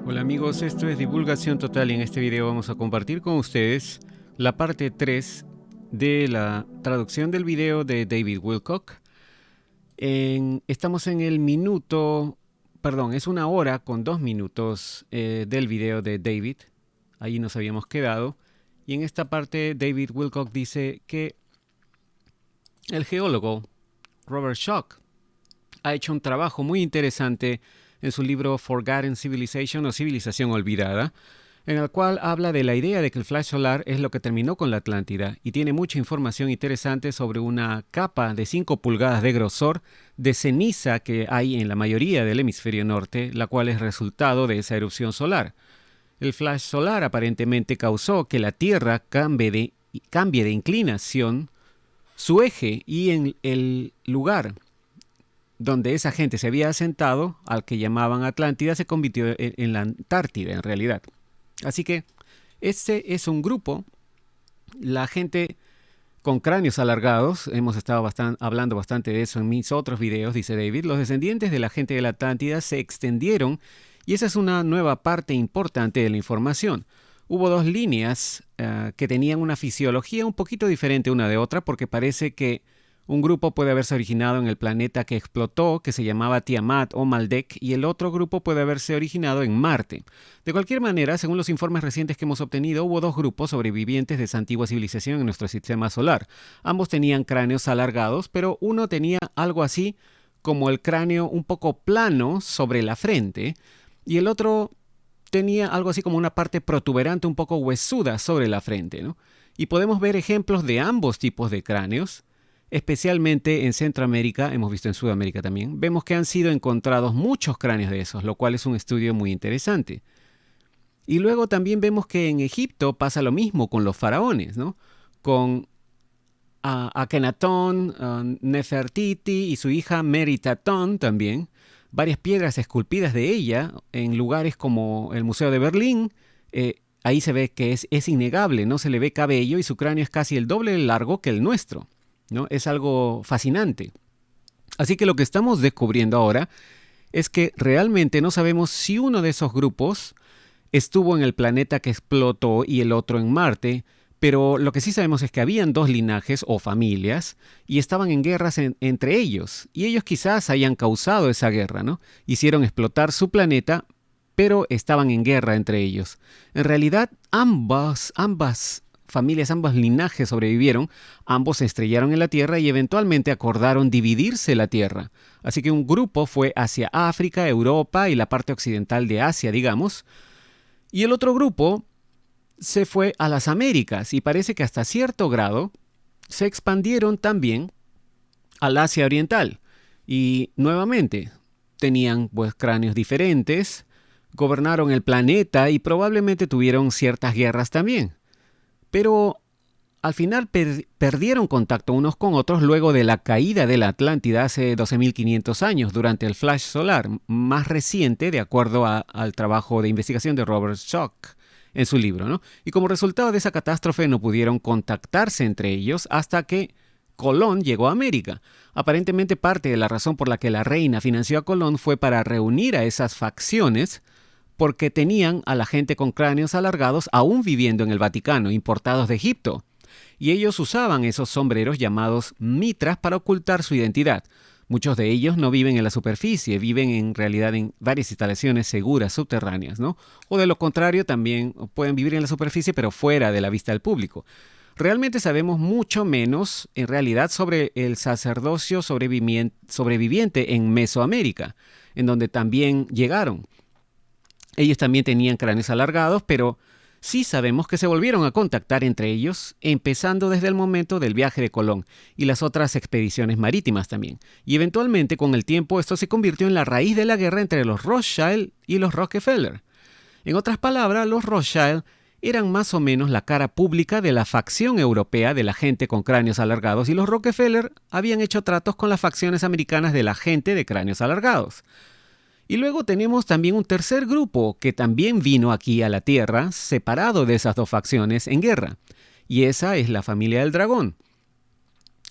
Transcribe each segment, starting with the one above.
Hola amigos, esto es Divulgación Total y en este video vamos a compartir con ustedes la parte 3 de la traducción del video de David Wilcock. Estamos en el minuto, perdón, es 1 hora con 2 minutos del video de David. Ahí nos habíamos quedado. Y en esta parte David Wilcock dice que el geólogo Robert Schoch ha hecho un trabajo muy interesante en su libro Forgotten Civilization o Civilización Olvidada, en el cual habla de la idea de que el flash solar es lo que terminó con la Atlántida y tiene mucha información interesante sobre una capa de 5 pulgadas de grosor de ceniza que hay en la mayoría del hemisferio norte, la cual es resultado de esa erupción solar. El flash solar aparentemente causó que la Tierra cambie de inclinación su eje y en el lugar donde esa gente se había asentado, al que llamaban Atlántida, se convirtió en la Antártida en realidad. Así que este es un grupo, la gente con cráneos alargados, hemos estado hablando bastante de eso en mis otros videos, dice David, los descendientes de la gente de la Atlántida se extendieron y esa es una nueva parte importante de la información. Hubo dos líneas que tenían una fisiología un poquito diferente una de otra porque parece que un grupo puede haberse originado en el planeta que explotó, que se llamaba Tiamat o Maldek, y el otro grupo puede haberse originado en Marte. De cualquier manera, según los informes recientes que hemos obtenido, hubo dos grupos sobrevivientes de esa antigua civilización en nuestro sistema solar. Ambos tenían cráneos alargados, pero uno tenía algo así como el cráneo un poco plano sobre la frente, y el otro tenía algo así como una parte protuberante un poco huesuda sobre la frente, ¿no? Y podemos ver ejemplos de ambos tipos de cráneos. Especialmente en Centroamérica, hemos visto en Sudamérica también, vemos que han sido encontrados muchos cráneos de esos, lo cual es un estudio muy interesante. Y luego también vemos que en Egipto pasa lo mismo con los faraones, ¿no? Con Akenatón, Nefertiti y su hija Meritatón también, varias piedras esculpidas de ella en lugares como el Museo de Berlín. Ahí se ve que es innegable, no se le ve cabello y su cráneo es casi el doble de largo que el nuestro, ¿no? Es algo fascinante. Así que lo que estamos descubriendo ahora es que realmente no sabemos si uno de esos grupos estuvo en el planeta que explotó y el otro en Marte, pero lo que sí sabemos es que habían dos linajes o familias y estaban en guerras entre ellos. Y ellos quizás hayan causado esa guerra, ¿no? Hicieron explotar su planeta, pero estaban en guerra entre ellos. En realidad, ambas familias, ambos linajes sobrevivieron, ambos se estrellaron en la Tierra y eventualmente acordaron dividirse la Tierra. Así que un grupo fue hacia África, Europa y la parte occidental de Asia, digamos, y el otro grupo se fue a las Américas y parece que hasta cierto grado se expandieron también al Asia Oriental. Y nuevamente tenían pues cráneos diferentes, gobernaron el planeta y probablemente tuvieron ciertas guerras también. Pero al final perdieron contacto unos con otros luego de la caída de la Atlántida hace 12.500 años durante el flash solar más reciente, de acuerdo al trabajo de investigación de Robert Schoch en su libro, ¿no? Y como resultado de esa catástrofe no pudieron contactarse entre ellos hasta que Colón llegó a América. Aparentemente parte de la razón por la que la reina financió a Colón fue para reunir a esas facciones porque tenían a la gente con cráneos alargados aún viviendo en el Vaticano, importados de Egipto. Y ellos usaban esos sombreros llamados mitras para ocultar su identidad. Muchos de ellos no viven en la superficie, viven en realidad en varias instalaciones seguras subterráneas, ¿no? O de lo contrario, también pueden vivir en la superficie pero fuera de la vista del público. Realmente sabemos mucho menos, en realidad, sobre el sacerdocio sobreviviente en Mesoamérica, en donde también llegaron. Ellos también tenían cráneos alargados, pero sí sabemos que se volvieron a contactar entre ellos, empezando desde el momento del viaje de Colón y las otras expediciones marítimas también. Y eventualmente, con el tiempo, esto se convirtió en la raíz de la guerra entre los Rothschild y los Rockefeller. En otras palabras, los Rothschild eran más o menos la cara pública de la facción europea de la gente con cráneos alargados y los Rockefeller habían hecho tratos con las facciones americanas de la gente de cráneos alargados. Y luego tenemos también un tercer grupo que también vino aquí a la Tierra, separado de esas dos facciones en guerra. Y esa es la familia del dragón.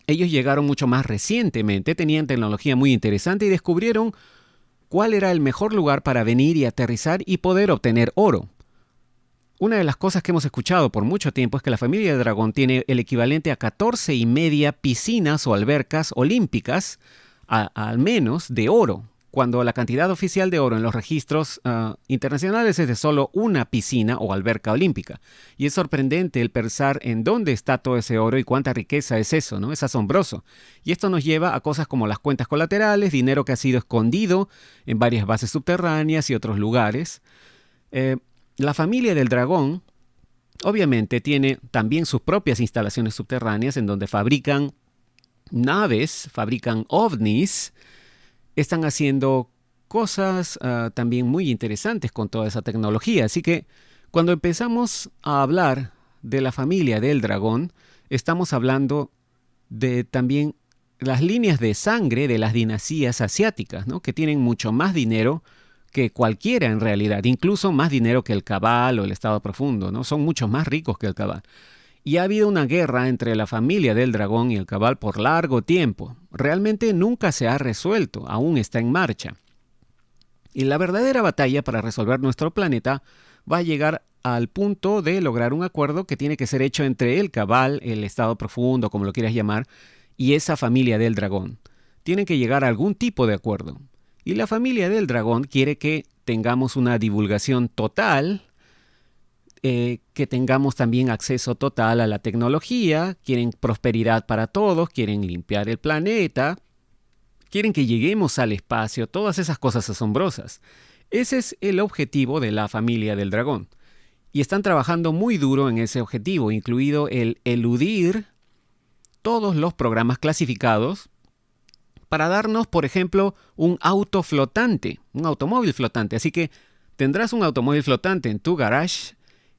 Ellos llegaron mucho más recientemente, tenían tecnología muy interesante y descubrieron cuál era el mejor lugar para venir y aterrizar y poder obtener oro. Una de las cosas que hemos escuchado por mucho tiempo es que la familia de Dragón tiene el equivalente a 14 y media piscinas o albercas olímpicas, al menos de oro, cuando la cantidad oficial de oro en los registros internacionales es de solo una piscina o alberca olímpica. Y es sorprendente el pensar en dónde está todo ese oro y cuánta riqueza es eso, ¿no? Es asombroso. Y esto nos lleva a cosas como las cuentas colaterales, dinero que ha sido escondido en varias bases subterráneas y otros lugares. La familia del Dragón obviamente tiene también sus propias instalaciones subterráneas en donde fabrican naves, fabrican ovnis, están haciendo cosas también muy interesantes con toda esa tecnología. Así que cuando empezamos a hablar de la familia del Dragón, estamos hablando de también las líneas de sangre de las dinastías asiáticas, ¿no? Que tienen mucho más dinero que cualquiera en realidad, incluso más dinero que el Cabal o el Estado Profundo, ¿no? Son mucho más ricos que el Cabal. Y ha habido una guerra entre la familia del Dragón y el Cabal por largo tiempo. Realmente nunca se ha resuelto, aún está en marcha. Y la verdadera batalla para resolver nuestro planeta va a llegar al punto de lograr un acuerdo que tiene que ser hecho entre el Cabal, el Estado Profundo, como lo quieras llamar, y esa familia del Dragón. Tienen que llegar a algún tipo de acuerdo. Y la familia del Dragón quiere que tengamos una divulgación total, que tengamos también acceso total a la tecnología, quieren prosperidad para todos, quieren limpiar el planeta, quieren que lleguemos al espacio, todas esas cosas asombrosas. Ese es el objetivo de la familia del Dragón. Y están trabajando muy duro en ese objetivo, incluido el eludir todos los programas clasificados para darnos, por ejemplo, un auto flotante, un automóvil flotante. Así que tendrás un automóvil flotante en tu garage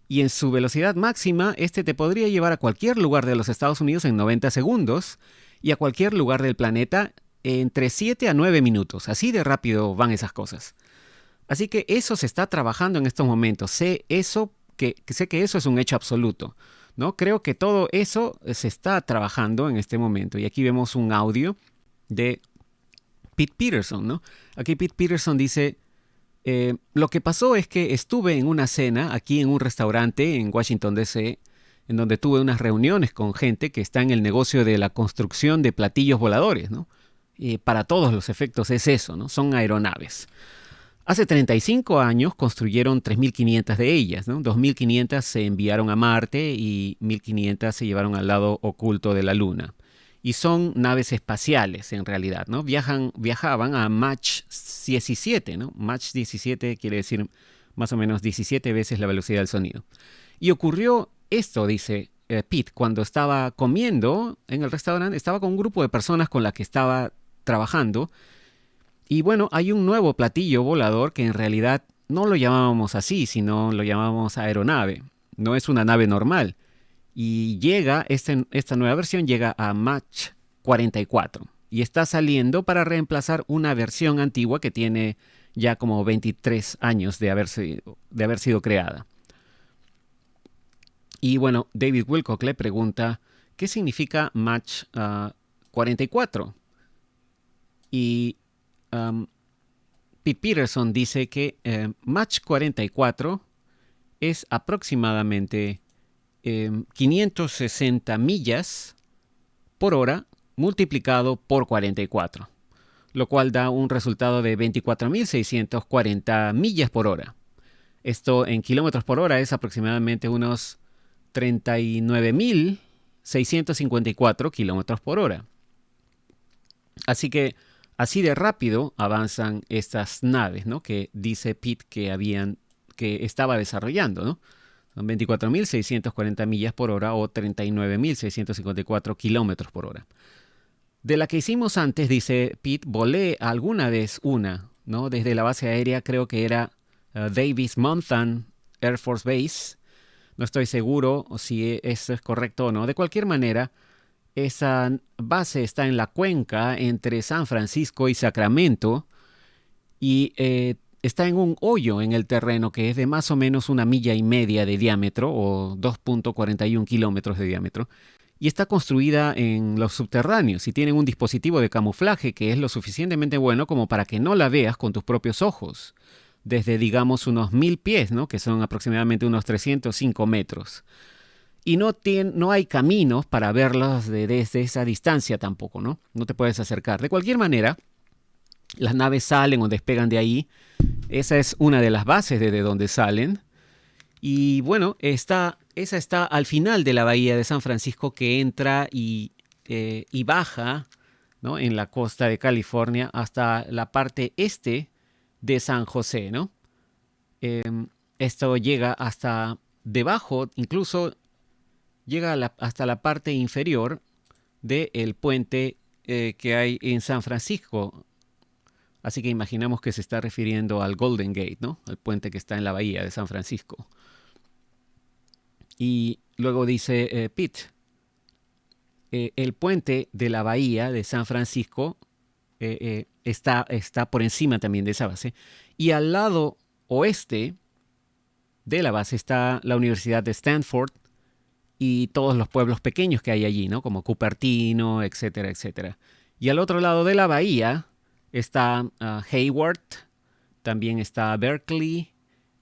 y en su velocidad máxima, este te podría llevar a cualquier lugar de los Estados Unidos en 90 segundos y a cualquier lugar del planeta entre 7 a 9 minutos. Así de rápido van esas cosas. Así que eso se está trabajando en estos momentos. Sé que eso es un hecho absoluto, ¿no? Creo que todo eso se está trabajando en este momento. Y aquí vemos un audio de Pete Peterson, ¿no? Aquí Pete Peterson dice: lo que pasó es que estuve en una cena aquí en un restaurante en Washington, D.C., en donde tuve unas reuniones con gente que está en el negocio de la construcción de platillos voladores, ¿no? Para todos los efectos es eso, ¿no? Son aeronaves. Hace 35 años construyeron 3.500 de ellas, ¿no? 2.500 se enviaron a Marte y 1.500 se llevaron al lado oculto de la Luna. Y son naves espaciales en realidad, ¿no? Viajaban a Mach 17, ¿no? Mach 17 quiere decir más o menos 17 veces la velocidad del sonido. Y ocurrió esto, dice Pete, cuando estaba comiendo en el restaurante, estaba con un grupo de personas con las que estaba trabajando. Y bueno, hay un nuevo platillo volador que en realidad no lo llamábamos así, sino lo llamábamos aeronave. No es una nave normal. Y esta nueva versión llega a Mach 44 y está saliendo para reemplazar una versión antigua que tiene ya como 23 años de haber sido creada. Y bueno, David Wilcock le pregunta, ¿qué significa Mach 44? Y Pete Peterson dice que Mach 44 es aproximadamente 560 millas por hora multiplicado por 44, lo cual da un resultado de 24.640 millas por hora. Esto en kilómetros por hora es aproximadamente unos 39.654 kilómetros por hora. Así que así de rápido avanzan estas naves, ¿no? Que dice Pete que estaba desarrollando, ¿no? Son 24.640 millas por hora o 39.654 kilómetros por hora. De la que hicimos antes, dice Pete, volé alguna vez una, ¿no? Desde la base aérea, creo que era Davis-Monthan Air Force Base. No estoy seguro si eso es correcto o no. De cualquier manera, esa base está en la cuenca entre San Francisco y Sacramento y está en un hoyo en el terreno que es de más o menos 1,5 millas de diámetro o 2.41 kilómetros de diámetro. y está construida en los subterráneos y tienen un dispositivo de camuflaje que es lo suficientemente bueno como para que no la veas con tus propios ojos, desde digamos unos 1000 pies, ¿no? Que son aproximadamente unos 305 metros. Y no hay caminos para verlos desde esa distancia tampoco, ¿no? No te puedes acercar. De cualquier manera, las naves salen o despegan de ahí. Esa es una de las bases desde donde salen. Y bueno, esa está al final de la bahía de San Francisco que entra y baja, ¿no? En la costa de California hasta la parte este de San José, ¿no? Esto llega hasta debajo, incluso llega hasta la parte inferior del puente que hay en San Francisco. Así que imaginamos que se está refiriendo al Golden Gate, ¿no? Al puente que está en la bahía de San Francisco. Y luego dice Pete, el puente de la bahía de San Francisco está por encima también de esa base. Y al lado oeste de la base está la Universidad de Stanford y todos los pueblos pequeños que hay allí, ¿no? Como Cupertino, etcétera, etcétera. Y al otro lado de la bahía está Hayward, también está Berkeley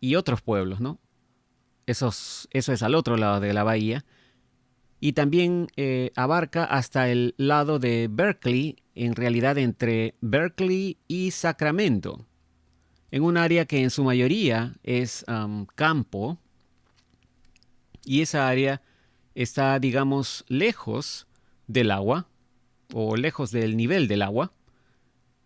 y otros pueblos, ¿no? Eso es al otro lado de la bahía. Y también abarca hasta el lado de Berkeley, en realidad entre Berkeley y Sacramento, en un área que en su mayoría es campo, y esa área está, digamos, lejos del agua, o lejos del nivel del agua.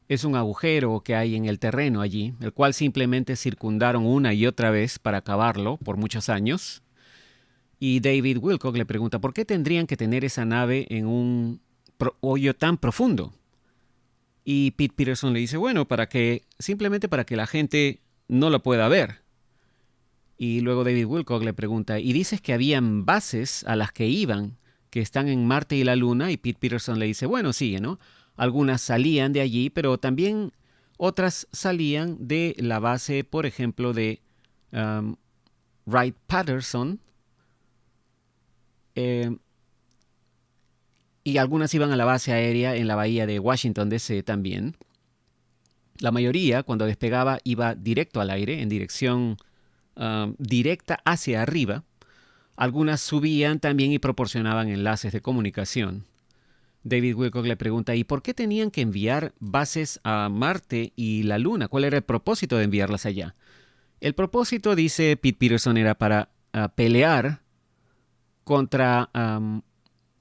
Es un agujero que hay en el terreno allí, el cual simplemente circundaron una y otra vez para cavarlo por muchos años. Y David Wilcock le pregunta, ¿por qué tendrían que tener esa nave en un hoyo tan profundo? Y Pete Peterson le dice, bueno, simplemente para que la gente no lo pueda ver. Y luego David Wilcock le pregunta, ¿y dices que habían bases a las que iban, que están en Marte y la Luna? Y Pete Peterson le dice, bueno, sí, ¿no? Algunas salían de allí, pero también otras salían de la base, por ejemplo, de Wright-Patterson, y algunas iban a la base aérea en la bahía de Washington, D.C. también. La mayoría, cuando despegaba, iba directo al aire, en dirección directa hacia arriba. Algunas subían también y proporcionaban enlaces de comunicación. David Wilcock le pregunta, ¿y por qué tenían que enviar bases a Marte y la Luna? ¿Cuál era el propósito de enviarlas allá? El propósito, dice Pete Peterson, era para pelear contra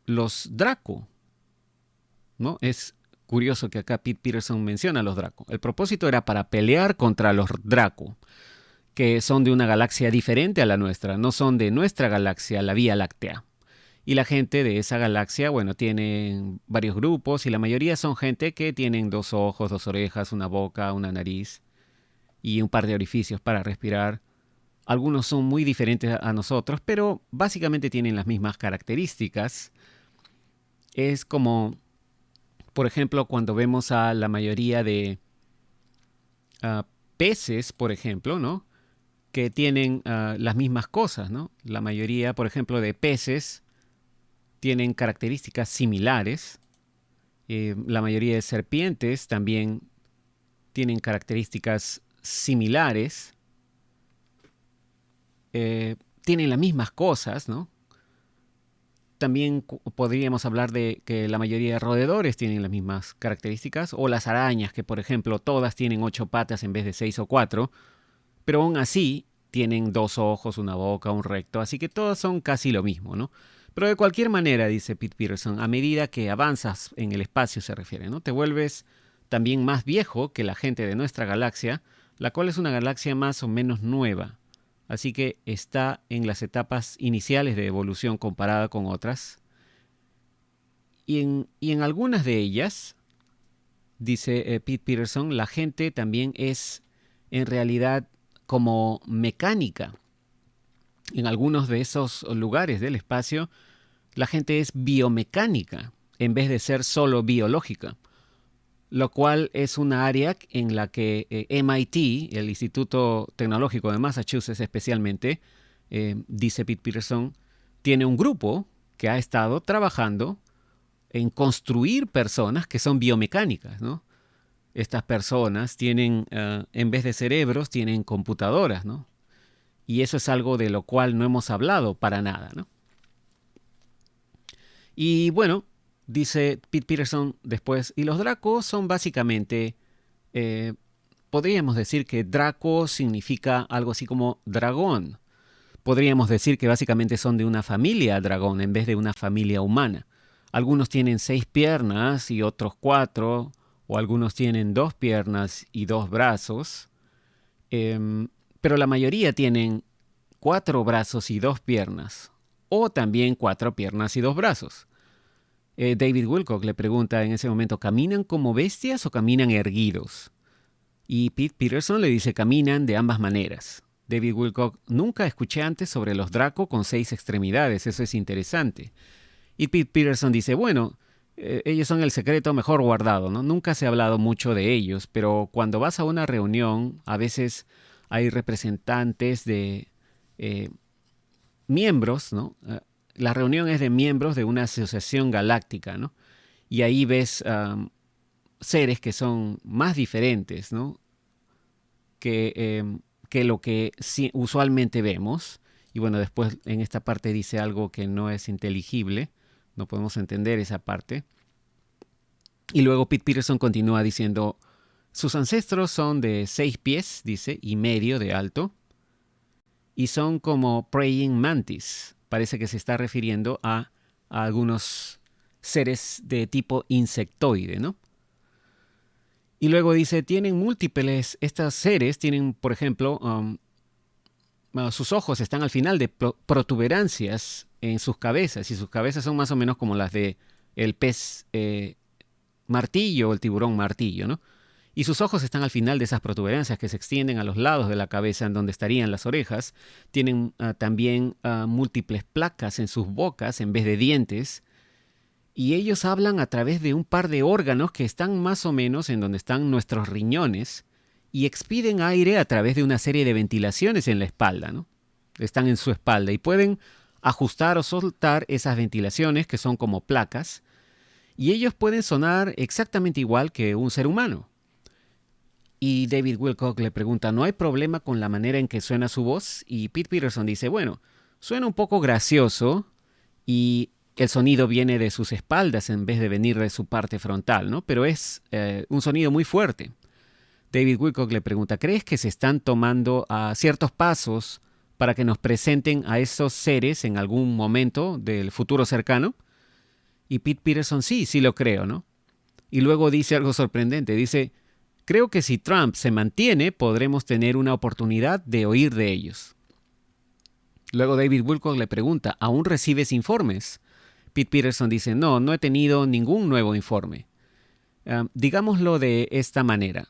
los Draco, ¿no? Es curioso que acá Pete Peterson menciona a los Draco. El propósito era para pelear contra los Draco, que son de una galaxia diferente a la nuestra, no son de nuestra galaxia, la Vía Láctea. Y la gente de esa galaxia, bueno, tienen varios grupos y la mayoría son gente que tienen 2 ojos, 2 orejas, una boca, una nariz y un par de orificios para respirar. Algunos son muy diferentes a nosotros, pero básicamente tienen las mismas características. Es como, por ejemplo, cuando vemos a la mayoría de peces, por ejemplo, ¿no? Que tienen las mismas cosas, ¿no? La mayoría, por ejemplo, de peces tienen características similares. La mayoría de serpientes también tienen características similares. Tienen las mismas cosas, ¿no? También podríamos hablar de que la mayoría de roedores tienen las mismas características, o las arañas, que por ejemplo todas tienen 8 patas en vez de 6 o 4, pero aún así tienen 2 ojos, una boca, un recto, así que todas son casi lo mismo, ¿no? Pero de cualquier manera, dice Pete Peterson, a medida que avanzas en el espacio se refiere, ¿no? Te vuelves también más viejo que la gente de nuestra galaxia, la cual es una galaxia más o menos nueva. Así que está en las etapas iniciales de evolución comparada con otras. Y en algunas de ellas, dice Pete Peterson, la gente también es en realidad como mecánica. En algunos de esos lugares del espacio, la gente es biomecánica en vez de ser solo biológica, lo cual es una área en la que MIT, el Instituto Tecnológico de Massachusetts especialmente, dice Pete Peterson, tiene un grupo que ha estado trabajando en construir personas que son biomecánicas, ¿no? Estas personas tienen, en vez de cerebros, tienen computadoras, ¿no? Y eso es algo de lo cual no hemos hablado para nada, ¿no? Y bueno, dice Pete Peterson después, y los Draco son básicamente, podríamos decir que Draco significa algo así como dragón. Podríamos decir que básicamente son de una familia dragón en vez de una familia humana. Algunos tienen 6 piernas y otros 4, o algunos tienen 2 piernas y 2 brazos, pero la mayoría tienen 4 brazos y 2 piernas, o también 4 piernas y 2 brazos. David Wilcock le pregunta en ese momento, ¿caminan como bestias o caminan erguidos? Y Pete Peterson le dice, caminan de ambas maneras. David Wilcock, nunca escuché antes sobre los Draco con 6 extremidades, eso es interesante. Y Pete Peterson dice, bueno, ellos son el secreto mejor guardado, ¿no? Nunca se ha hablado mucho de ellos, pero cuando vas a una reunión, a veces hay representantes de miembros, ¿no? La reunión es de miembros de una asociación galáctica, ¿no? Y ahí ves seres que son más diferentes, ¿no? Que lo que usualmente vemos. Y bueno, después en esta parte dice algo que no es inteligible, no podemos entender esa parte. Y luego Pete Peterson continúa diciendo, sus ancestros son de 6 pies, dice, y medio de alto, y son como praying mantis. Parece que se está refiriendo a algunos seres de tipo insectoide, ¿no? Y luego dice, tienen múltiples, estos seres tienen, por ejemplo, sus ojos están al final de protuberancias en sus cabezas, y sus cabezas son más o menos como las de el pez martillo o el tiburón martillo, ¿no? Y sus ojos están al final de esas protuberancias que se extienden a los lados de la cabeza en donde estarían las orejas. Tienen también múltiples placas en sus bocas en vez de dientes. Y ellos hablan a través de un par de órganos que están más o menos en donde están nuestros riñones y expiden aire a través de una serie de ventilaciones en la espalda, ¿no? Están en su espalda y pueden ajustar o soltar esas ventilaciones que son como placas y ellos pueden sonar exactamente igual que un ser humano. Y David Wilcock le pregunta, ¿no hay problema con la manera en que suena su voz? Y Pete Peterson dice, bueno, suena un poco gracioso y el sonido viene de sus espaldas en vez de venir de su parte frontal, ¿no? Pero es un sonido muy fuerte. David Wilcock le pregunta, ¿crees que se están tomando ciertos pasos para que nos presenten a esos seres en algún momento del futuro cercano? Y Pete Peterson, sí lo creo, ¿no? Y luego dice algo sorprendente, dice, creo que si Trump se mantiene, podremos tener una oportunidad de oír de ellos. Luego David Wilcock le pregunta, ¿aún recibes informes? Pete Peterson dice, no he tenido ningún nuevo informe. Digámoslo de esta manera,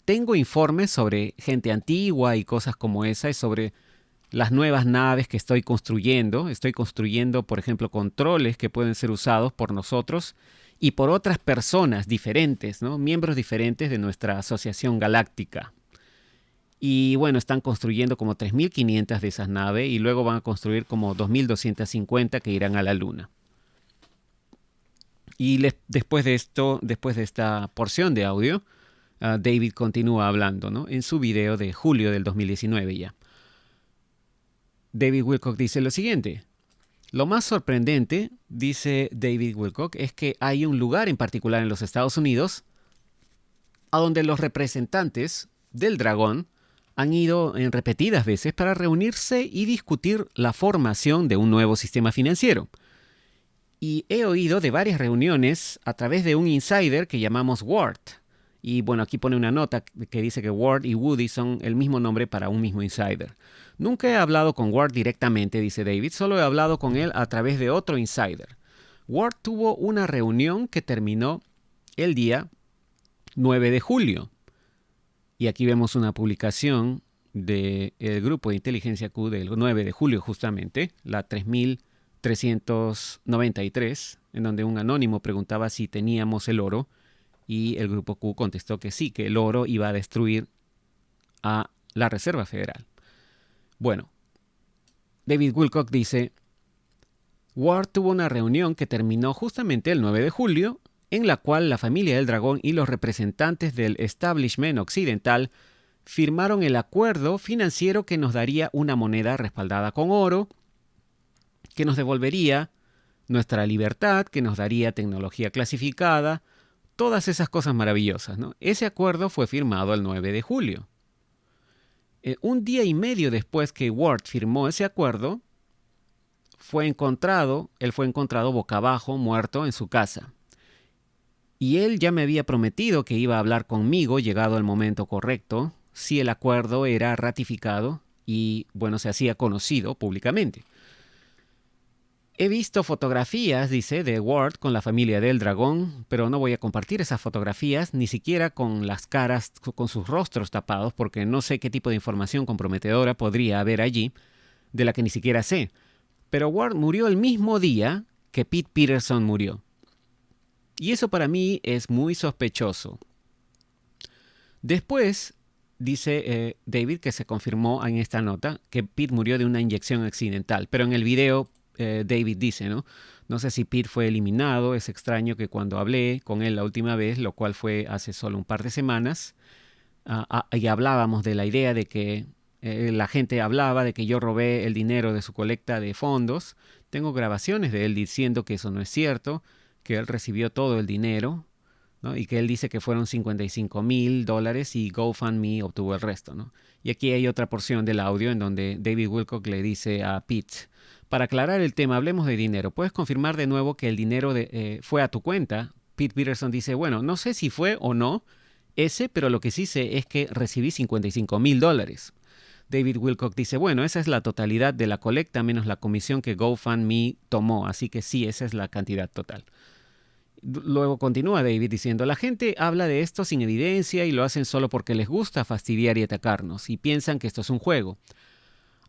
tengo informes sobre gente antigua y cosas como esa, y sobre las nuevas naves que estoy construyendo. Estoy construyendo, por ejemplo, controles que pueden ser usados por nosotros y por otras personas diferentes, ¿no? Miembros diferentes de nuestra asociación galáctica. Y bueno, están construyendo como 3.500 de esas naves y luego van a construir como 2.250 que irán a la Luna. Y después de esta porción de audio, David continúa hablando, ¿no? En su video de julio del 2019 ya. David Wilcock dice lo siguiente. Lo más sorprendente, dice David Wilcock, es que hay un lugar en particular en los Estados Unidos a donde los representantes del dragón han ido en repetidas veces para reunirse y discutir la formación de un nuevo sistema financiero. Y he oído de varias reuniones a través de un insider que llamamos Ward. Y bueno, aquí pone una nota que dice que Ward y Woody son el mismo nombre para un mismo insider. Nunca he hablado con Ward directamente, dice David, solo he hablado con él a través de otro insider. Ward tuvo una reunión que terminó el día 9 de julio. Y aquí vemos una publicación del grupo de inteligencia Q del 9 de julio justamente, la 3393, en donde un anónimo preguntaba si teníamos el oro y el grupo Q contestó que sí, que el oro iba a destruir a la Reserva Federal. Bueno, David Wilcock dice, Ward tuvo una reunión que terminó justamente el 9 de julio, en la cual la familia del dragón y los representantes del establishment occidental firmaron el acuerdo financiero que nos daría una moneda respaldada con oro, que nos devolvería nuestra libertad, que nos daría tecnología clasificada, todas esas cosas maravillosas, ¿no? Ese acuerdo fue firmado el 9 de julio. Un día y medio después que Ward firmó ese acuerdo, él fue encontrado boca abajo, muerto en su casa. Y él ya me había prometido que iba a hablar conmigo llegado el momento correcto, si el acuerdo era ratificado y, bueno, se hacía conocido públicamente. He visto fotografías, dice, de Ward con la familia del dragón, pero no voy a compartir esas fotografías, ni siquiera con las caras, con sus rostros tapados, porque no sé qué tipo de información comprometedora podría haber allí, de la que ni siquiera sé. Pero Ward murió el mismo día que Pete Peterson murió. Y eso para mí es muy sospechoso. Después, dice David, que se confirmó en esta nota, que Pete murió de una inyección accidental, pero en el video David dice, ¿no? No sé si Pete fue eliminado, es extraño que cuando hablé con él la última vez, lo cual fue hace solo un par de semanas, y hablábamos de la idea de que la gente hablaba de que yo robé el dinero de su colecta de fondos. Tengo grabaciones de él diciendo que eso no es cierto, que él recibió todo el dinero, ¿no? Y que él dice que fueron $55,000 y GoFundMe obtuvo el resto, ¿no? Y aquí hay otra porción del audio en donde David Wilcock le dice a Pete: para aclarar el tema, hablemos de dinero. ¿Puedes confirmar de nuevo que el dinero fue a tu cuenta? Pete Peterson dice, bueno, no sé si fue o no pero lo que sí sé es que recibí $55,000. David Wilcock dice, bueno, esa es la totalidad de la colecta menos la comisión que GoFundMe tomó, así que sí, esa es la cantidad total. Luego continúa David diciendo, la gente habla de esto sin evidencia y lo hacen solo porque les gusta fastidiar y atacarnos y piensan que esto es un juego.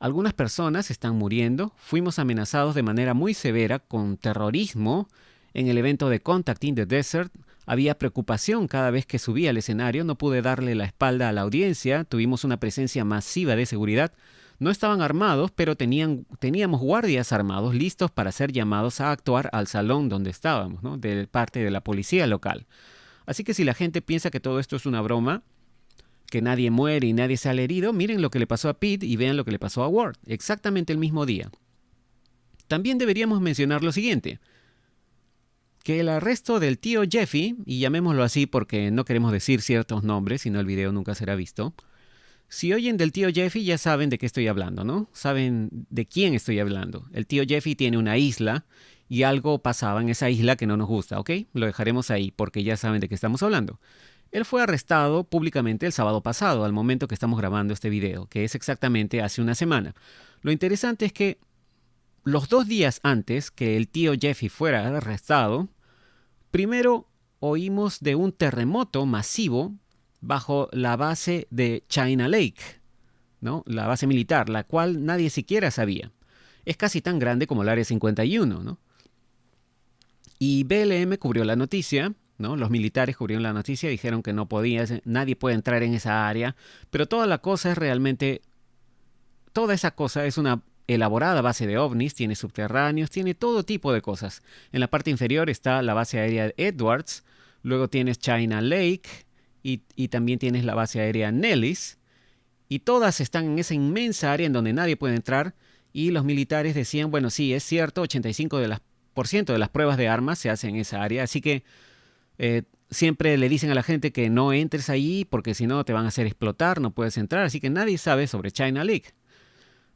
Algunas personas están muriendo, fuimos amenazados de manera muy severa con terrorismo en el evento de Contact in the Desert. Había preocupación cada vez que subía al escenario, no pude darle la espalda a la audiencia, tuvimos una presencia masiva de seguridad. No estaban armados, pero teníamos guardias armados listos para ser llamados a actuar al salón donde estábamos, ¿no? De parte de la policía local. Así que si la gente piensa que todo esto es una broma, que nadie muere y nadie sale herido, miren lo que le pasó a Pete y vean lo que le pasó a Ward, exactamente el mismo día. También deberíamos mencionar lo siguiente, que el arresto del tío Jeffy, y llamémoslo así porque no queremos decir ciertos nombres, si no el video nunca será visto. Si oyen del tío Jeffy ya saben de qué estoy hablando, ¿no? Saben de quién estoy hablando. El tío Jeffy tiene una isla y algo pasaba en esa isla que no nos gusta, ¿ok? Lo dejaremos ahí porque ya saben de qué estamos hablando. Él fue arrestado públicamente el sábado pasado, al momento que estamos grabando este video, que es exactamente hace una semana. Lo interesante es que los 2 días antes que el tío Jeffy fuera arrestado, primero oímos de un terremoto masivo bajo la base de China Lake, ¿no? La base militar, la cual nadie siquiera sabía. Es casi tan grande como el Área 51, ¿no? Y BLM cubrió la noticia, ¿no? Los militares cubrieron la noticia, dijeron que no podía, nadie puede entrar en esa área, pero toda esa cosa es una elaborada base de ovnis, tiene subterráneos, tiene todo tipo de cosas. En la parte inferior está la base aérea Edwards, luego tienes China Lake y también tienes la base aérea Nellis, y todas están en esa inmensa área en donde nadie puede entrar, y los militares decían, bueno, sí, es cierto, 85% de las pruebas de armas se hacen en esa área, así que siempre le dicen a la gente que no entres ahí porque si no te van a hacer explotar, no puedes entrar, así que nadie sabe sobre China Lake.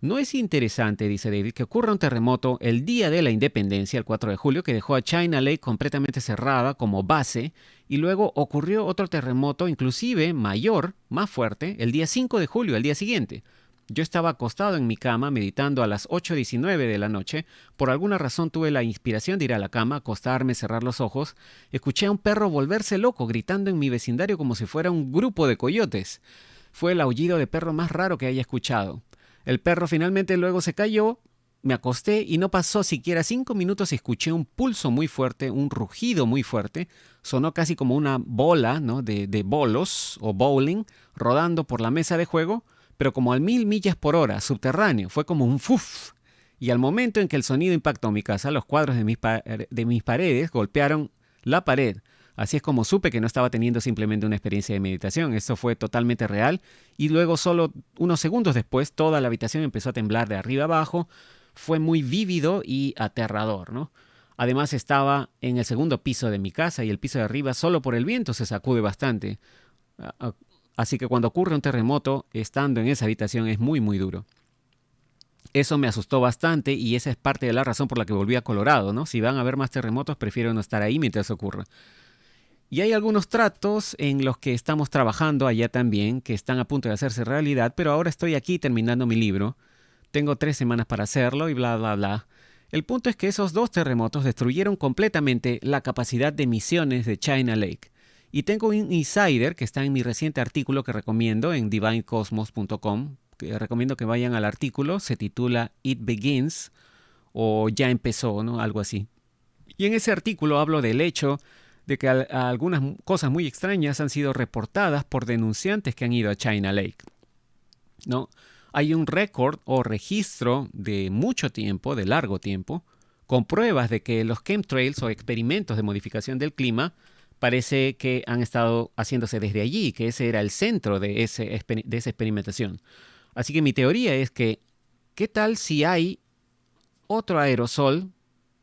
¿No es interesante, dice David, que ocurra un terremoto el día de la independencia, el 4 de julio, que dejó a China Lake completamente cerrada como base, y luego ocurrió otro terremoto, inclusive mayor, más fuerte, el día 5 de julio, el día siguiente? Yo estaba acostado en mi cama meditando a las 8:19 de la noche. Por alguna razón tuve la inspiración de ir a la cama, acostarme, cerrar los ojos. Escuché a un perro volverse loco, gritando en mi vecindario como si fuera un grupo de coyotes. Fue el aullido de perro más raro que haya escuchado. El perro finalmente luego se cayó, me acosté y no pasó siquiera 5 minutos y escuché un pulso muy fuerte, un rugido muy fuerte. Sonó casi como una bola, ¿no? de bolos o bowling rodando por la mesa de juego, pero como a 1000 millas por hora, subterráneo. Fue como un fuf. Y al momento en que el sonido impactó mi casa, los cuadros de mis paredes golpearon la pared. Así es como supe que no estaba teniendo simplemente una experiencia de meditación. Esto fue totalmente real. Y luego, solo unos segundos después, toda la habitación empezó a temblar de arriba abajo. Fue muy vívido y aterrador, ¿no? Además, estaba en el segundo piso de mi casa y el piso de arriba, solo por el viento, se sacude bastante. Así que cuando ocurre un terremoto, estando en esa habitación, es muy, muy duro. Eso me asustó bastante y esa es parte de la razón por la que volví a Colorado, ¿no? Si van a haber más terremotos, prefiero no estar ahí mientras ocurra. Y hay algunos tratos en los que estamos trabajando allá también, que están a punto de hacerse realidad, pero ahora estoy aquí terminando mi libro. Tengo 3 semanas para hacerlo y bla, bla, bla. El punto es que esos 2 terremotos destruyeron completamente la capacidad de emisiones de China Lake. Y tengo un insider que está en mi reciente artículo que recomiendo en divinecosmos.com. Recomiendo que vayan al artículo, se titula It Begins o Ya empezó, ¿no? Algo así. Y en ese artículo hablo del hecho de que algunas cosas muy extrañas han sido reportadas por denunciantes que han ido a China Lake, ¿no? Hay un récord o registro de mucho tiempo, de largo tiempo, con pruebas de que los chemtrails o experimentos de modificación del clima parece que han estado haciéndose desde allí, que ese era el centro de esa experimentación. Así que mi teoría es que, ¿qué tal si hay otro aerosol,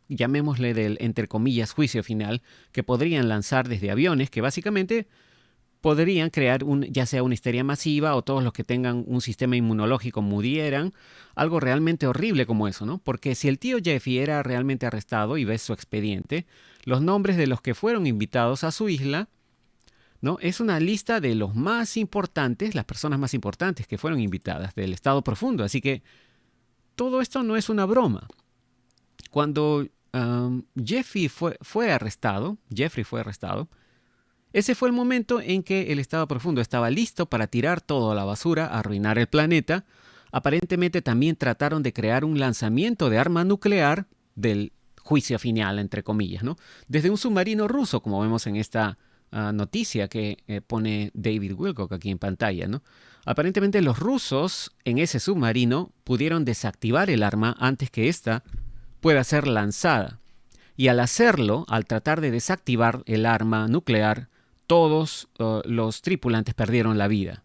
llamémosle del, entre comillas, juicio final, que podrían lanzar desde aviones, que básicamente podrían crear ya sea una histeria masiva o todos los que tengan un sistema inmunológico murieran, algo realmente horrible como eso, ¿no? Porque si el tío Jeffy era realmente arrestado y ves su expediente, los nombres de los que fueron invitados a su isla, ¿no? Es una lista de los más importantes, las personas más importantes que fueron invitadas del Estado Profundo. Así que todo esto no es una broma. Cuando Jeffrey fue arrestado, ese fue el momento en que el Estado Profundo estaba listo para tirar todo a la basura, arruinar el planeta. Aparentemente también trataron de crear un lanzamiento de arma nuclear del juicio final, entre comillas, ¿no? Desde un submarino ruso, como vemos en esta noticia que pone David Wilcock aquí en pantalla, ¿no? Aparentemente los rusos en ese submarino pudieron desactivar el arma antes que ésta pueda ser lanzada. Y al hacerlo, al tratar de desactivar el arma nuclear, todos los tripulantes perdieron la vida.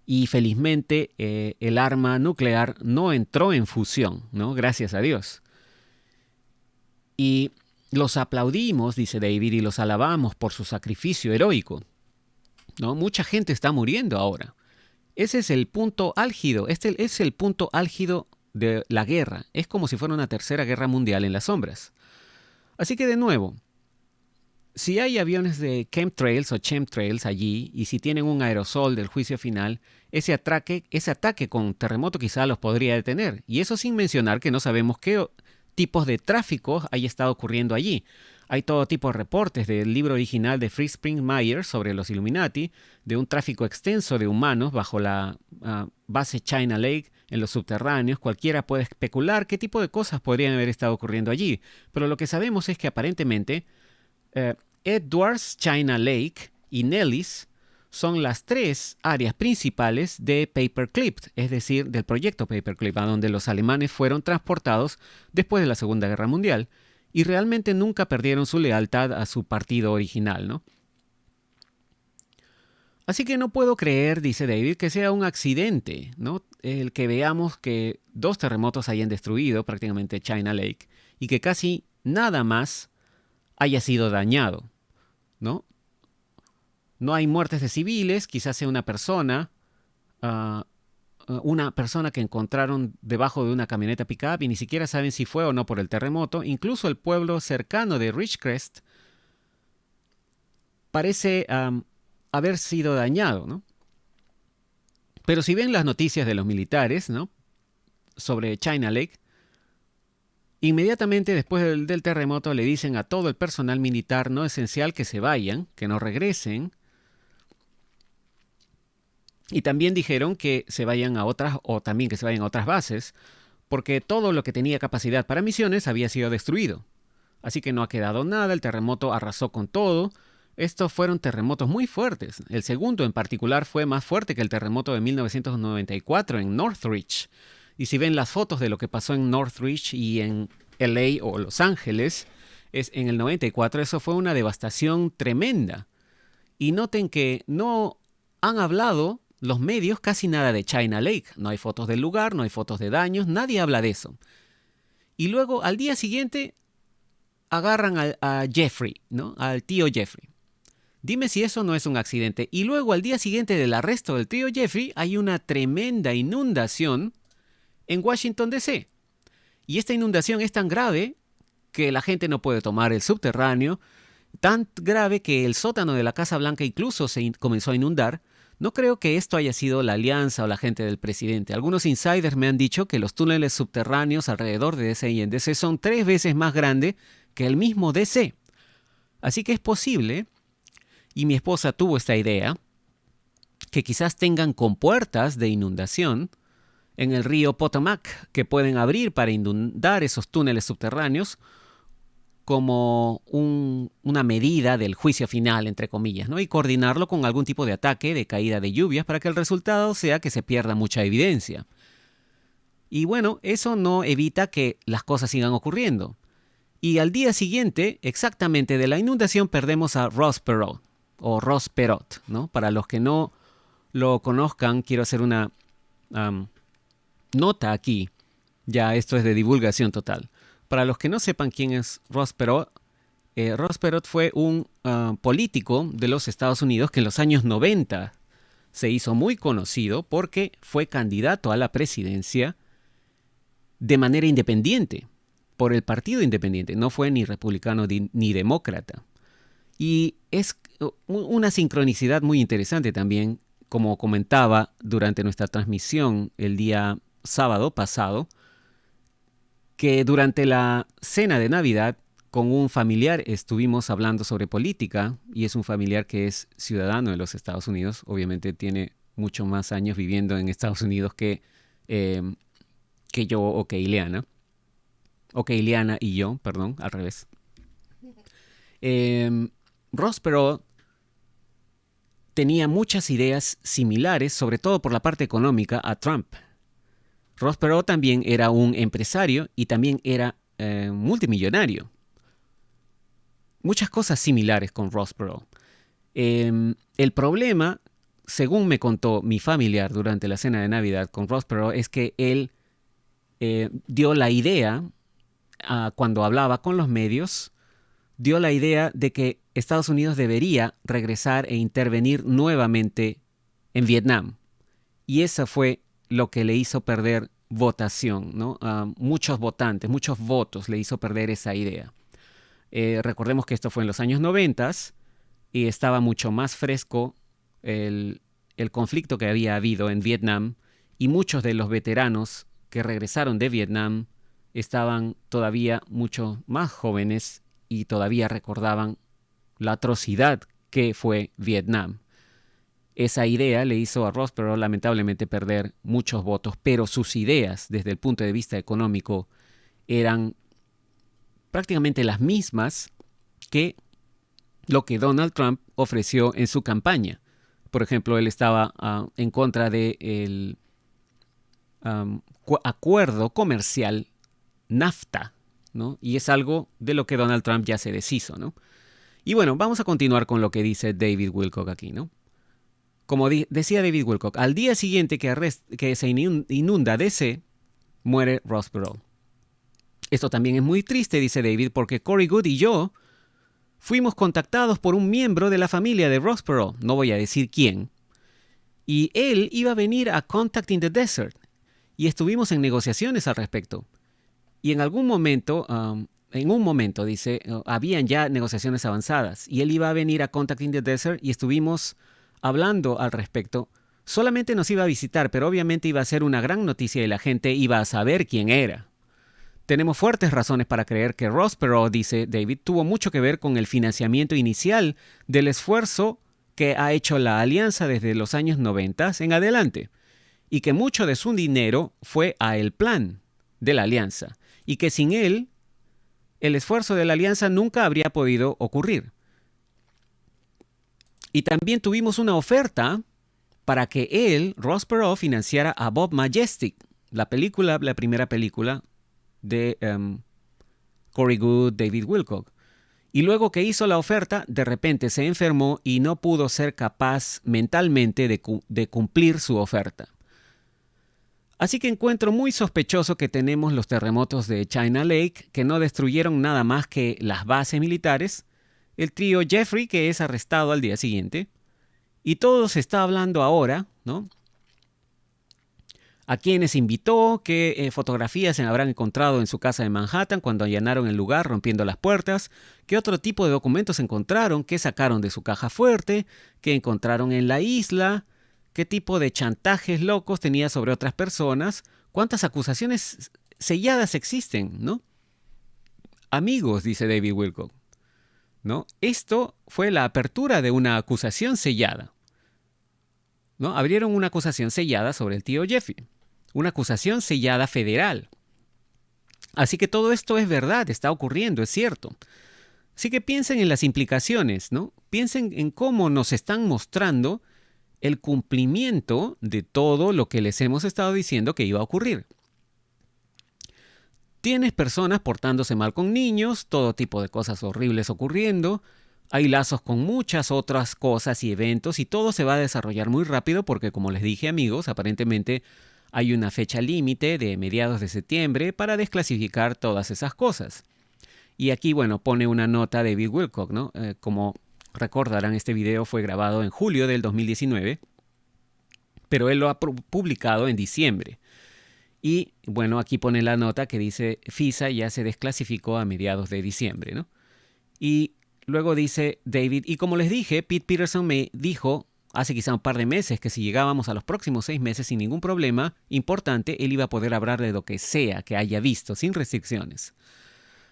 Y felizmente el arma nuclear no entró en fusión, ¿no? Gracias a Dios. Y los aplaudimos, dice David, y los alabamos por su sacrificio heroico, ¿no? Mucha gente está muriendo ahora. Ese es el punto álgido. Este es el punto álgido de la guerra. Es como si fuera una tercera guerra mundial en las sombras. Así que de nuevo, si hay aviones de chemtrails o chemtrails allí y si tienen un aerosol del juicio final, ese ataque con terremoto quizá los podría detener. Y eso sin mencionar que no sabemos qué tipos de tráfico haya estado ocurriendo allí. Hay todo tipo de reportes del libro original de Fritz Springmeier sobre los Illuminati, de un tráfico extenso de humanos bajo la base China Lake, en los subterráneos. Cualquiera puede especular qué tipo de cosas podrían haber estado ocurriendo allí. Pero lo que sabemos es que aparentemente Edwards, China Lake y Nellis son las 3 áreas principales de Paperclip, es decir, del proyecto Paperclip, a donde los alemanes fueron transportados después de la Segunda Guerra Mundial. Y realmente nunca perdieron su lealtad a su partido original, ¿no? Así que no puedo creer, dice David, que sea un accidente, ¿no? El que veamos que 2 terremotos hayan destruido prácticamente China Lake y que casi nada más haya sido dañado, ¿no? No hay muertes de civiles, quizás sea una persona que encontraron debajo de una camioneta pick-up y ni siquiera saben si fue o no por el terremoto. Incluso el pueblo cercano de Ridgecrest parece haber sido dañado, ¿no? Pero si ven las noticias de los militares, ¿no?, sobre China Lake, inmediatamente después del terremoto le dicen a todo el personal militar no esencial que se vayan, que no regresen. Y también dijeron que se vayan a otras, o también que se vayan a otras bases, porque todo lo que tenía capacidad para misiones había sido destruido. Así que no ha quedado nada, el terremoto arrasó con todo. Estos fueron terremotos muy fuertes. El segundo en particular fue más fuerte que el terremoto de 1994 en Northridge. Y si ven las fotos de lo que pasó en Northridge y en LA o Los Ángeles, en el 94, eso fue una devastación tremenda. Y noten que no han hablado los medios casi nada de China Lake. No hay fotos del lugar, no hay fotos de daños, nadie habla de eso. Y luego al día siguiente agarran a Jeffrey, ¿no? Al tío Jeffrey. Dime si eso no es un accidente. Y luego al día siguiente del arresto del tío Jeffrey hay una tremenda inundación en Washington, D.C. Y esta inundación es tan grave que la gente no puede tomar el subterráneo, tan grave que el sótano de la Casa Blanca incluso comenzó a inundar. No creo que esto haya sido la alianza o la gente del presidente. Algunos insiders me han dicho que los túneles subterráneos alrededor de DC y en DC son 3 veces más grandes que el mismo DC. Así que es posible, y mi esposa tuvo esta idea, que quizás tengan compuertas de inundación en el río Potomac que pueden abrir para inundar esos túneles subterráneos como una medida del juicio final, entre comillas, ¿no? Y coordinarlo con algún tipo de ataque de caída de lluvias para que el resultado sea que se pierda mucha evidencia. Y bueno, eso no evita que las cosas sigan ocurriendo. Y al día siguiente, exactamente de la inundación, perdemos a Ross Perot, o Ross Perot, ¿no? Para los que no lo conozcan, quiero hacer una nota aquí. Ya esto es de divulgación total. Para los que no sepan quién es Ross Perot fue un político de los Estados Unidos que en los años 90 se hizo muy conocido porque fue candidato a la presidencia de manera independiente, por el partido independiente. No fue ni republicano ni demócrata. Y es una sincronicidad muy interesante también, como comentaba durante nuestra transmisión el día sábado pasado, que durante la cena de Navidad con un familiar estuvimos hablando sobre política, y es un familiar que es ciudadano de los Estados Unidos. Obviamente tiene muchos más años viviendo en Estados Unidos que yo o que Ileana. O que Ileana y yo, perdón, al revés. Ross Perot tenía muchas ideas similares, sobre todo por la parte económica, a Trump. Ross Perot también era un empresario y también era multimillonario. Muchas cosas similares con Ross Perot. El problema, según me contó mi familiar durante la cena de Navidad con Ross Perot, es que él dio la idea, cuando hablaba con los medios, dio la idea de que Estados Unidos debería regresar e intervenir nuevamente en Vietnam. Y eso fue lo que le hizo perder votación, ¿no? Muchos votantes, muchos votos le hizo perder esa idea. Recordemos que esto fue en los años 90 y estaba mucho más fresco el conflicto que había habido en Vietnam, y muchos de los veteranos que regresaron de Vietnam estaban todavía mucho más jóvenes y todavía recordaban la atrocidad que fue Vietnam. Esa idea le hizo a Ross Perot lamentablemente perder muchos votos, pero sus ideas desde el punto de vista económico eran prácticamente las mismas que lo que Donald Trump ofreció en su campaña. Por ejemplo, él estaba en contra del acuerdo comercial NAFTA, ¿no? Y es algo de lo que Donald Trump ya se deshizo, ¿no? Y bueno, vamos a continuar con lo que dice David Wilcock aquí, ¿no? Como decía David Wilcock, al día siguiente que se inunda DC, muere Ross Perot. Esto también es muy triste, dice David, porque Corey Goode y yo fuimos contactados por un miembro de la familia de Ross Perot, no voy a decir quién, y él iba a venir a Contact in the Desert, y estuvimos en negociaciones al respecto. Y en un momento, dice, habían ya negociaciones avanzadas, y él iba a venir a Contact in the Desert y estuvimos hablando al respecto. Solamente nos iba a visitar, pero obviamente iba a ser una gran noticia y la gente iba a saber quién era. Tenemos fuertes razones para creer que Ross Perot, dice David, tuvo mucho que ver con el financiamiento inicial del esfuerzo que ha hecho la alianza desde los años 90 en adelante, y que mucho de su dinero fue a el plan de la alianza, y que sin él, el esfuerzo de la alianza nunca habría podido ocurrir. Y también tuvimos una oferta para que él, Ross Perot, financiara a Bob Majestic, la primera película de Corey Goode, David Wilcock. Y luego que hizo la oferta, de repente se enfermó y no pudo ser capaz mentalmente de cumplir su oferta. Así que encuentro muy sospechoso que tenemos los terremotos de China Lake, que no destruyeron nada más que las bases militares, el trío Jeffrey, que es arrestado al día siguiente, y todo se está hablando ahora, ¿no? A quienes invitó, qué fotografías se habrán encontrado en su casa de Manhattan cuando allanaron el lugar rompiendo las puertas, qué otro tipo de documentos encontraron, qué sacaron de su caja fuerte, qué encontraron en la isla, qué tipo de chantajes locos tenía sobre otras personas, cuántas acusaciones selladas existen, ¿no? Amigos, dice David Wilcock, ¿no? Esto fue la apertura de una acusación sellada, ¿no? Abrieron una acusación sellada sobre el tío Jeffrey. Una acusación sellada federal. Así que todo esto es verdad, está ocurriendo, es cierto. Así que piensen en las implicaciones, ¿no? Piensen en cómo nos están mostrando el cumplimiento de todo lo que les hemos estado diciendo que iba a ocurrir. Tienes personas portándose mal con niños, todo tipo de cosas horribles ocurriendo. Hay lazos con muchas otras cosas y eventos y todo se va a desarrollar muy rápido porque, como les dije, amigos, aparentemente hay una fecha límite de mediados de septiembre para desclasificar todas esas cosas. Y aquí, bueno, pone una nota de David Wilcock, ¿no? Como recordarán, este video fue grabado en julio del 2019, pero él lo ha publicado en diciembre. Y, bueno, aquí pone la nota que dice FISA ya se desclasificó a mediados de diciembre, ¿no? Y luego dice David, y como les dije, Pete Peterson me dijo hace quizá un par de meses que si llegábamos a los próximos 6 meses sin ningún problema importante, él iba a poder hablar de lo que sea que haya visto, sin restricciones.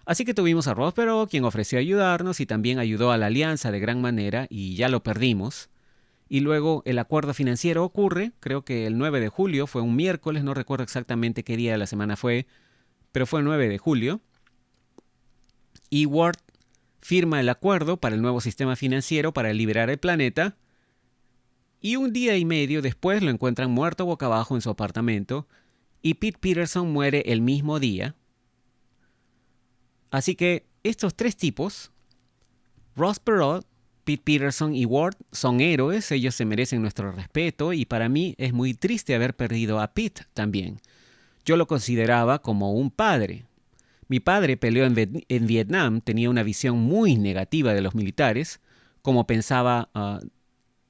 Así que tuvimos a Ross Perot, quien ofreció ayudarnos y también ayudó a la alianza de gran manera y ya lo perdimos. Y luego el acuerdo financiero ocurre, creo que el 9 de julio, fue un miércoles, no recuerdo exactamente qué día de la semana fue, pero fue el 9 de julio. Y Ward firma el acuerdo para el nuevo sistema financiero para liberar el planeta. Y un día y medio después lo encuentran muerto boca abajo en su apartamento y Pete Peterson muere el mismo día. Así que estos tres tipos, Ross Perot, Pete Peterson y Ward, son héroes, ellos se merecen nuestro respeto y para mí es muy triste haber perdido a Pete también. Yo lo consideraba como un padre. Mi padre peleó en Vietnam, tenía una visión muy negativa de los militares, como pensaba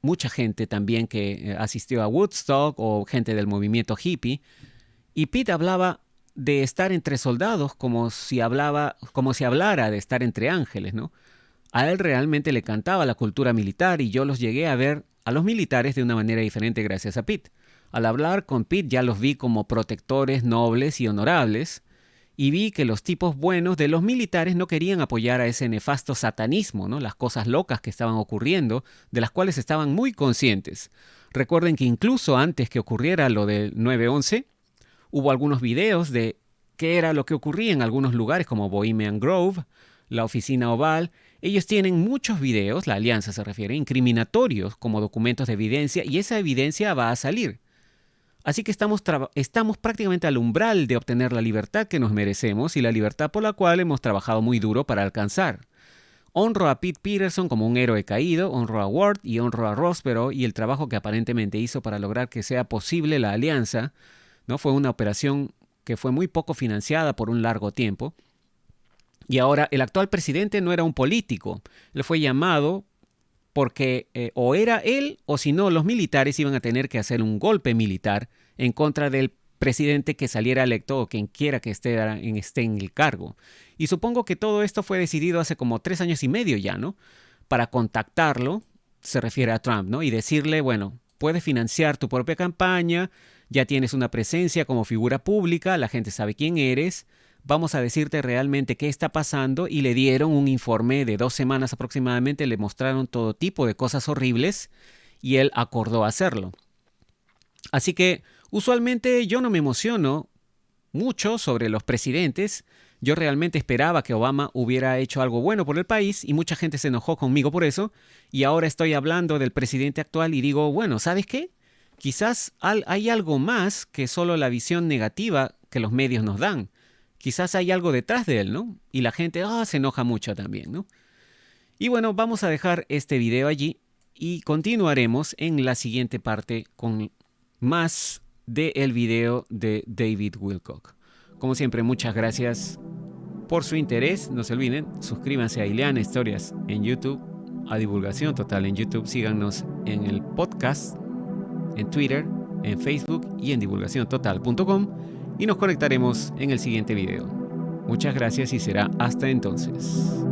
mucha gente también que asistió a Woodstock o gente del movimiento hippie. Y Pete hablaba de estar entre soldados como si hablara de estar entre ángeles, ¿no? A él realmente le cantaba la cultura militar y yo los llegué a ver a los militares de una manera diferente gracias a Pete. Al hablar con Pete ya los vi como protectores nobles y honorables y vi que los tipos buenos de los militares no querían apoyar a ese nefasto satanismo, ¿no? Las cosas locas que estaban ocurriendo, de las cuales estaban muy conscientes. Recuerden que incluso antes que ocurriera lo del 9/11, hubo algunos videos de qué era lo que ocurría en algunos lugares como Bohemian Grove, la Oficina Oval. Ellos tienen muchos videos, la alianza se refiere, incriminatorios como documentos de evidencia y esa evidencia va a salir. Así que estamos prácticamente al umbral de obtener la libertad que nos merecemos y la libertad por la cual hemos trabajado muy duro para alcanzar. Honro a Pete Peterson como un héroe caído, honro a Ward y honro a Ross Perot y el trabajo que aparentemente hizo para lograr que sea posible la alianza, ¿no? Fue una operación que fue muy poco financiada por un largo tiempo. Y ahora el actual presidente no era un político, él fue llamado porque o era él o si no los militares iban a tener que hacer un golpe militar en contra del presidente que saliera electo o quien quiera que esté en el cargo. Y supongo que todo esto fue decidido hace como 3 años y medio ya, ¿no? Para contactarlo, se refiere a Trump, ¿no? Y decirle, bueno, puedes financiar tu propia campaña, ya tienes una presencia como figura pública, la gente sabe quién eres, vamos a decirte realmente qué está pasando y le dieron un informe de 2 semanas aproximadamente, le mostraron todo tipo de cosas horribles y él acordó hacerlo. Así que usualmente yo no me emociono mucho sobre los presidentes. Yo realmente esperaba que Obama hubiera hecho algo bueno por el país y mucha gente se enojó conmigo por eso y ahora estoy hablando del presidente actual y digo, bueno, ¿sabes qué? Quizás hay algo más que solo la visión negativa que los medios nos dan. Quizás hay algo detrás de él, ¿no? Y la gente se enoja mucho también, ¿no? Y bueno, vamos a dejar este video allí y continuaremos en la siguiente parte con más del video de David Wilcock. Como siempre, muchas gracias por su interés. No se olviden, suscríbanse a Ileana Historias en YouTube, a Divulgación Total en YouTube. Síganos en el podcast, en Twitter, en Facebook y en divulgaciontotal.com. Y nos conectaremos en el siguiente video. Muchas gracias y será hasta entonces.